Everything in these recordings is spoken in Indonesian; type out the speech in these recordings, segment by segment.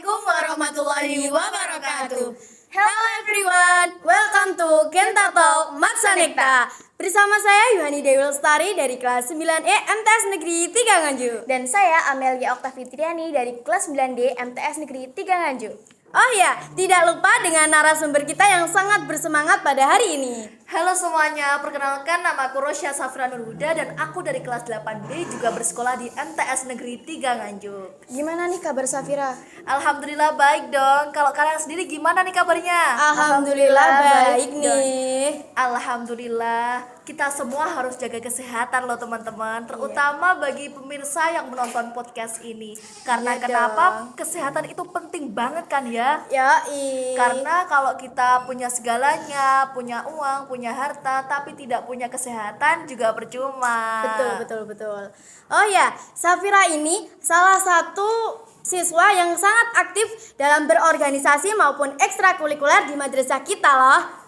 Assalamualaikum warahmatullahi wabarakatuh. Hello everyone, welcome to Kenta Talk Maksanekta. Bersama saya Yohani Dewi Lestari dari kelas 9E MTS Negeri 3 Nganjuk. Dan saya Amelia Oktavitriani dari kelas 9D MTS Negeri 3 Nganjuk. Oh ya, tidak lupa dengan narasumber kita yang sangat bersemangat pada hari ini. Halo semuanya, perkenalkan nama aku Rosya Safira Nurhuda dan aku dari kelas 8B juga bersekolah di MTS Negeri 3 Nganjuk. Gimana nih kabar Safira? Alhamdulillah baik dong. Kalau kalian sendiri gimana nih kabarnya? Alhamdulillah baik nih. Alhamdulillah. Kita semua harus jaga kesehatan loh teman-teman, terutama bagi pemirsa yang menonton podcast ini. Karena Iya kenapa? dong. Kesehatan itu penting banget kan ya? Yoi. Karena kalau kita punya segalanya, punya uang, punya harta, tapi tidak punya kesehatan juga percuma. Betul. Oh ya, Safira ini salah satu siswa yang sangat aktif dalam berorganisasi maupun ekstrakurikuler di madrasah kita loh.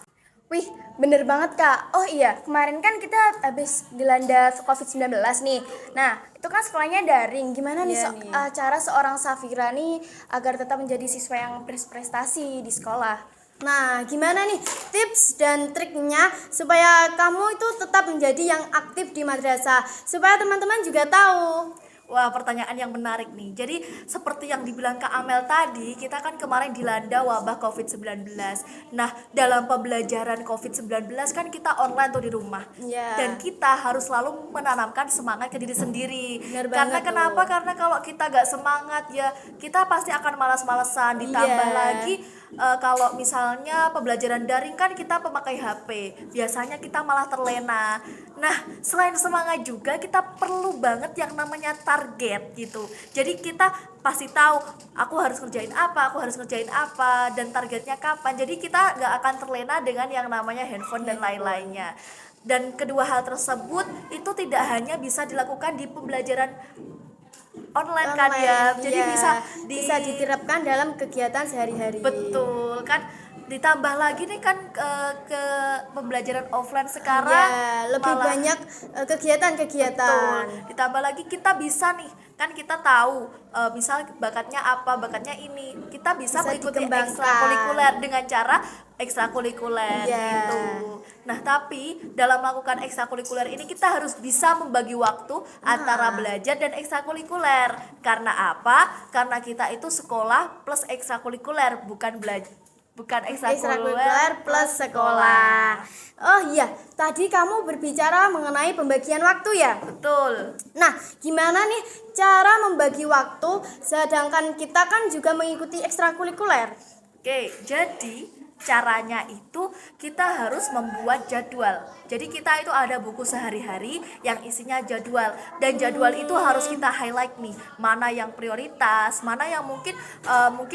Wih, bener banget Kak. Oh iya, kemarin kan kita habis dilanda COVID-19 nih. Nah, itu kan sekolahnya daring. Gimana nih, Iya nih. cara seorang Safira nih agar tetap menjadi siswa yang berprestasi di sekolah? Nah, gimana nih tips dan triknya supaya kamu itu tetap menjadi yang aktif di madrasah, supaya teman-teman juga tahu. Wah, pertanyaan yang menarik nih. Jadi seperti yang dibilang Kak Amel tadi, kita kan kemarin dilanda wabah COVID-19. Nah, dalam pembelajaran COVID-19 kan kita online tuh di rumah. Iya. Dan kita harus selalu menanamkan semangat ke diri sendiri. Bener Karena banget kenapa? tuh. Karena kalau kita gak semangat ya, kita pasti akan malas-malesan. Ditambah Iya. lagi kalau misalnya pembelajaran daring kan kita pemakai HP, biasanya kita malah terlena. Nah, selain semangat juga kita perlu banget yang namanya target gitu. Jadi kita pasti tahu aku harus ngerjain apa dan targetnya kapan. Jadi kita nggak akan terlena dengan yang namanya handphone dan lain-lainnya. Dan kedua hal tersebut itu tidak hanya bisa dilakukan di pembelajaran online kan ya. Jadi iya. bisa diterapkan dalam kegiatan sehari-hari. betul kan, ditambah lagi nih kan ke pembelajaran offline sekarang Ya, lebih malah- banyak kegiatan-kegiatan. betul, ditambah lagi kita bisa nih kan, kita tahu misal bakatnya apa, bakatnya ini kita bisa mengikuti dikembangkan. ekstrakurikuler dengan cara ekstrakurikuler Iya. gitu. Nah, tapi dalam melakukan ekstrakurikuler ini kita harus bisa membagi waktu antara belajar dan ekstrakurikuler. Karena apa? Karena kita itu sekolah plus ekstrakurikuler, bukan ekstrakurikuler Ekstrakurikuler plus sekolah. Oh iya, tadi kamu berbicara mengenai pembagian waktu ya? Betul. Nah, gimana nih cara membagi waktu sedangkan kita kan juga mengikuti ekstrakurikuler? Oke, jadi caranya itu kita harus membuat jadwal. Jadi kita itu ada buku sehari-hari yang isinya jadwal, dan jadwal itu harus kita highlight nih, mana yang prioritas, mana yang mungkin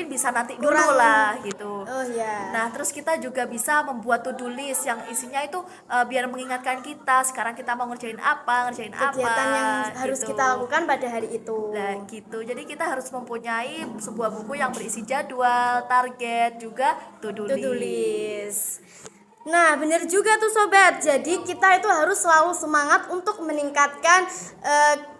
bisa nanti dulu Kurang. lah gitu. Oh iya. Nah, terus kita juga bisa membuat to-do list yang isinya itu biar mengingatkan kita sekarang kita mau ngerjain apa Kegiatan yang harus gitu. kita lakukan pada hari itu. Nah gitu, jadi kita harus mempunyai sebuah buku yang berisi jadwal, target, juga to-do list. Nah, bener juga tuh sobat. Jadi kita itu harus selalu semangat untuk meningkatkan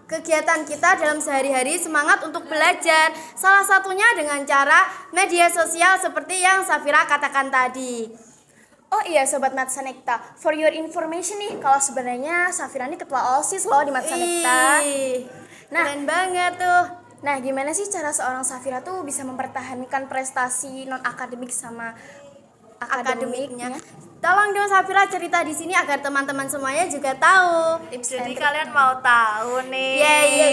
kegiatan kita dalam sehari-hari, semangat untuk belajar. Salah satunya dengan cara media sosial seperti yang Safira katakan tadi. Oh iya Sobat Matsanekta, for your information nih, kalau sebenarnya Safira ini ketua OSIS loh di Matsanekta. Ih, Nah. keren banget tuh. Nah, gimana sih cara seorang Safira tuh bisa mempertahankan prestasi non akademik sama Akademiknya. akademiknya? Tolong dong Safira cerita di sini agar teman-teman semuanya juga tahu. Jadi kalian mau tahu nih?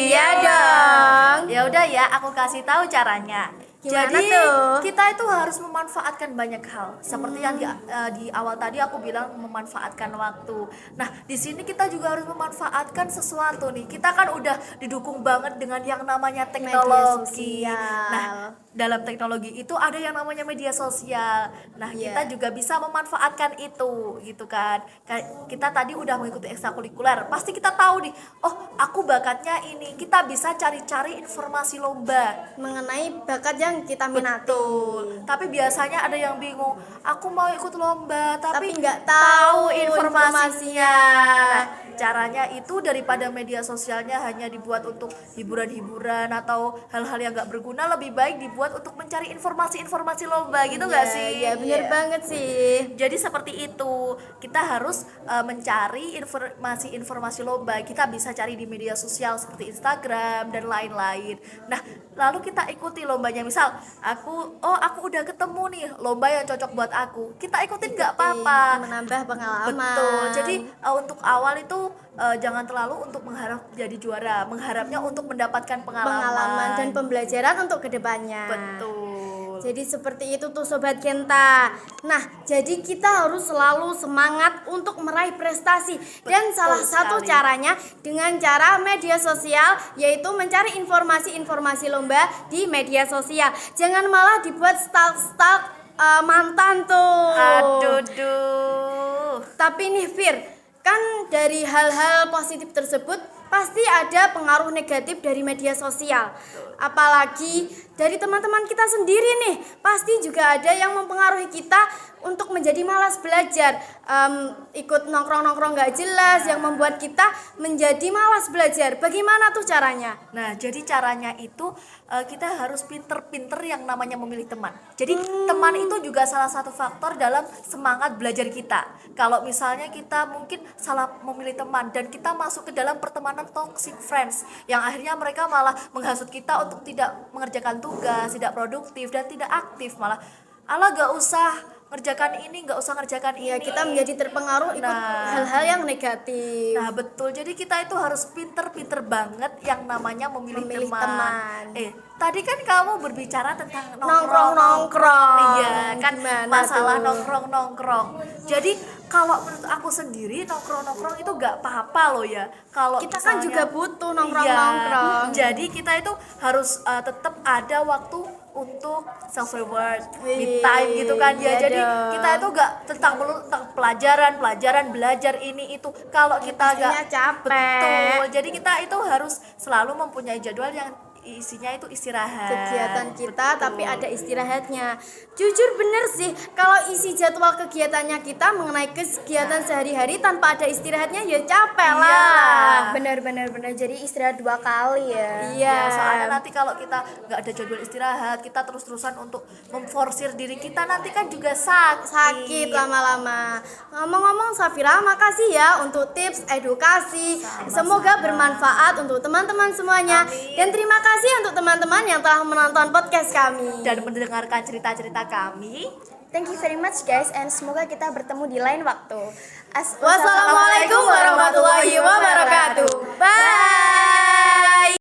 Iya dong. Ya udah ya, aku kasih tahu caranya. Gimana Jadi tuh? kita itu harus memanfaatkan banyak hal. Seperti yang di awal tadi aku bilang memanfaatkan waktu. Nah, di sini kita juga harus memanfaatkan sesuatu nih. Kita kan udah didukung banget dengan yang namanya teknologi. Media sosial. Nah, dalam teknologi itu ada yang namanya media sosial. Nah, Iya. kita juga bisa memanfaatkan itu gitu kan. Kayak kita tadi udah mengikuti ekstrakurikuler, pasti kita tahu nih, oh aku bakatnya ini. Kita bisa cari-cari informasi lomba. Mengenai bakat yang yang kita minati. Betul. Tapi biasanya ada yang bingung, aku mau ikut lomba Tapi tapi nggak tahu informasinya. Nah, caranya itu daripada media sosialnya hanya dibuat untuk hiburan-hiburan atau hal-hal yang nggak berguna, lebih baik dibuat untuk mencari informasi-informasi lomba gitu nggak Iya, sih? iya bener banget sih. Jadi seperti itu, kita harus mencari informasi-informasi lomba. Kita bisa cari di media sosial seperti Instagram dan lain-lain. Nah, lalu kita ikuti lombanya. Misal, aku udah ketemu nih lomba yang cocok buat aku. Kita ikutin nggak apa-apa. Menambah pengalaman. Betul. Jadi untuk awal itu jangan terlalu untuk mengharap jadi juara. Mengharapnya untuk mendapatkan pengalaman dan pembelajaran untuk kedepannya. Betul. Jadi seperti itu tuh Sobat Genta. Nah, jadi kita harus selalu semangat untuk meraih prestasi. Dan Betul salah satu sekali. caranya dengan cara media sosial, yaitu mencari informasi-informasi lomba di media sosial. Jangan malah dibuat stalk-stalk mantan tuh. Aduh. Tapi nih Fir, kan dari hal-hal positif tersebut pasti ada pengaruh negatif dari media sosial. Apalagi dari teman-teman kita sendiri nih, pasti juga ada yang mempengaruhi kita untuk menjadi malas belajar. Ikut nongkrong-nongkrong gak jelas yang membuat kita menjadi malas belajar. Bagaimana tuh caranya? Nah, jadi caranya itu kita harus pinter-pinter yang namanya memilih teman. Jadi teman itu juga salah satu faktor dalam semangat belajar kita. Kalau misalnya kita mungkin salah memilih teman dan kita masuk ke dalam pertemanan toxic friends yang akhirnya mereka malah menghasut kita untuk tidak mengerjakan tugas, tidak produktif dan tidak aktif, malah gak usah ngerjakan ini, gak usah ngerjakan ini. Ya, kita menjadi terpengaruh ikut hal-hal yang negatif. Nah, betul. Jadi kita itu harus pinter-pinter banget yang namanya memilih teman. teman. Tadi kan kamu berbicara tentang Nongkrong-nongkrong. Iya, kan Gimana masalah tuh? nongkrong-nongkrong. Jadi kalau menurut aku sendiri nongkrong-nongkrong itu gak apa-apa loh ya. Kalau Kita kan misalnya- juga butuh nongkrong-nongkrong. Iya. Jadi kita itu harus tetap ada waktu untuk self reward, me time gitu kan ya. Iya Jadi dong. kita itu gak melulu tentang pelajaran belajar ini itu. Kalau kita pastinya gak capek. betul. Jadi kita itu harus selalu mempunyai jadwal yang isinya itu istirahat. Kegiatan kita Betul. tapi ada istirahatnya. Jujur bener sih, kalau isi jadwal kegiatannya kita mengenai kegiatan sehari-hari tanpa ada istirahatnya ya capek Iya. lah. Benar-benar jadi istirahat 2 kali ya. Iya. Ya, soalnya nanti kalau kita nggak ada jadwal istirahat, kita terus-terusan untuk memforsir diri kita, nanti kan juga Sakit lama-lama. Ngomong-ngomong Safira, makasih ya untuk tips edukasi. Semoga bermanfaat untuk teman-teman semuanya. Amin. Dan terima kasih untuk teman-teman yang telah menonton podcast kami. dan mendengarkan cerita-cerita kami. Thank you very much guys, and semoga kita bertemu di lain waktu. Wassalamualaikum warahmatullahi wabarakatuh. Bye.